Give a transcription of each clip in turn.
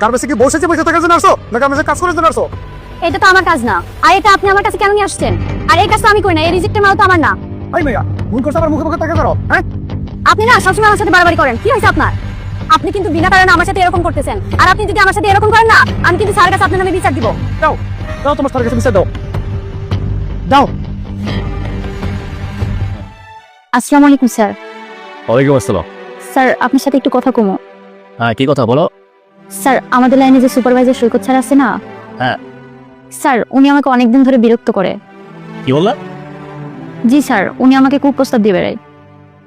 গার্মেন্টসে কি বসেছে পয়সা টাকার জন্য আসছো না গার্মেন্টসে কাজ করার জন্য আসছো? এটা তো আমার কাজ না, আর এটা আপনি আমার কাছে কেন নিয়ে আসছেন? আর এই কাজটা আমি করি না, এই রিজেক্টের মাল তো আমার না। ওই মেয়া ভুল করছো, আমার মুখে মুখে টাকা করো। হ্যাঁ আপনি না সবসময় আমার সাথে বাড়াবাড়ি করেন, কি হয়েছে আপনার? আপনি কিন্তু বিনা কারণে আমার সাথে এরকম করতেছেন, আর আপনি যদি আমার সাথে এরকম করেন না, আমি কিন্তু স্যারের কাছে আপনার নামে বিচার দিব। দাও দাও, তোমার স্যারের কাছে বিচার দাও দাও। আসসালামু আলাইকুম স্যার। ওয়ালাইকুম আসসালাম। স্যার আপনার সাথে একটু কথা কমো। হ্যাঁ, কি কথা বলো? স্যার আমাদের লাইনে যে সুপারভাইজার সৈকত স্যার আছে না, হ্যাঁ। স্যার উনি আমাকে অনেকদিন ধরে বিরক্ত করে। কি বললা? জি স্যার, উনি আমাকে কুপ্রস্তাব দিয়ে বেড়ায়,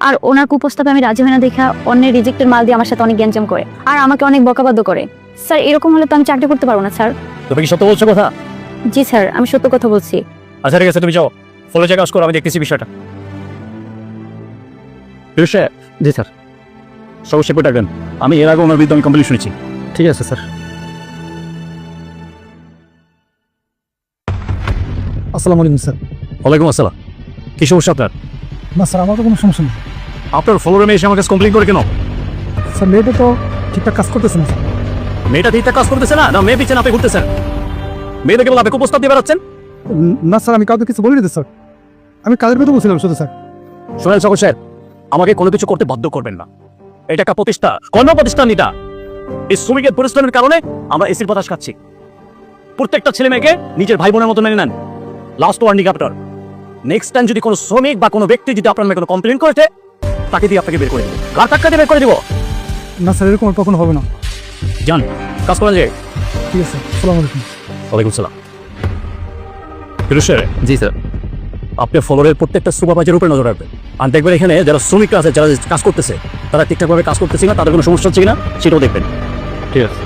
আর ওনার কুপ্রস্তাবে আমি রাজি হই না দেখা অন্যের রিজেক্টের মাল দিয়ে আমার সাথে অনেক গ্যাঞ্জাম করে, আর আমাকে অনেক বকাবাদ্য করে। স্যার এরকম হলে তো আমি চাকরি করতে পারবো না স্যার। তুমি কি সত্য বলছো কথা? জি স্যার, আমি সত্য কথা বলছি। আচ্ছা ঠিক আছে, তুমি যাও ফলো চেক আউট করো, আমি দেখতেছি বিষয়টা। জি স্যার। সমস্যা পেয়ে ডাকবেন, আমি এর আগে ওনার বিরুদ্ধে আমি কমপ্লেন শুনেছি। ঠিক আছে স্যার। আসসালামু আলাইকুম স্যার। ওয়ালাইকুম আসসালাম। কি সমস্যা আপনার? না স্যার, আমার তো কোনো সমস্যা নেই। আপনার ফলোরে মেয়ে এসে আমার কাছে কমপ্লেন করে কেন? স্যার মেয়েটা তো ঠিকঠাক কাজ করতেছে না স্যার। মেয়েটা ঠিকঠাক কাজ করতেছে না, না মেয়ে পিছনে আপনি ঘুরতেছেন? মেয়েদেরকে বলে আপনি কুপ্রস্তাব দিয়ে বেড়াচ্ছেন? না স্যার, আমি কাউকে কিছু বলিনি তো স্যার, আমি কাজের কথা বলছিলাম শুধু স্যার। শোনেন সকল স্যার, আমাকে কোনো কিছু করতে বাধ্য করবেন না। এটা একটা প্রতিষ্ঠান, কর্ম প্রতিষ্ঠান। এটা এই শ্রমিকের পরিশ্রমের কারণে আমরা এসির বাতাস খাচ্ছি। প্রত্যেকটা ছেলে মেয়েকে নিজের ভাই বোনের মতো মেনে নেন। লাস্ট ওয়ার্নিং আপনার, নেক্সট টাইম যদি কোনো শ্রমিক বা কোনো ব্যক্তি যদি আপনার নামে কোনো কমপ্লেন করেছে, তাকে দিয়ে আপনাকে বের করে দেবো। কার টাকা দিয়ে বের করে দেবো? না স্যার, এরকম আর কখনো হবে না। যান, কাজ করেন যে। ঠিক আছে, আসসালামু আলাইকুম। ওয়ালাইকুম সালাম। স্যার, জি স্যার। আপনি ফলোরের প্রত্যেকটা সুপারভাইজারের উপরে নজর রাখবেন, আর দেখবেন এখানে যারা শ্রমিকরা আছে, যারা কাজ করতেছে, তারা ঠিকঠাকভাবে কাজ করতেছে না, তাদের কোনো সমস্যা হচ্ছে কিনা সেটাও দেখবেন। ঠিক আছে।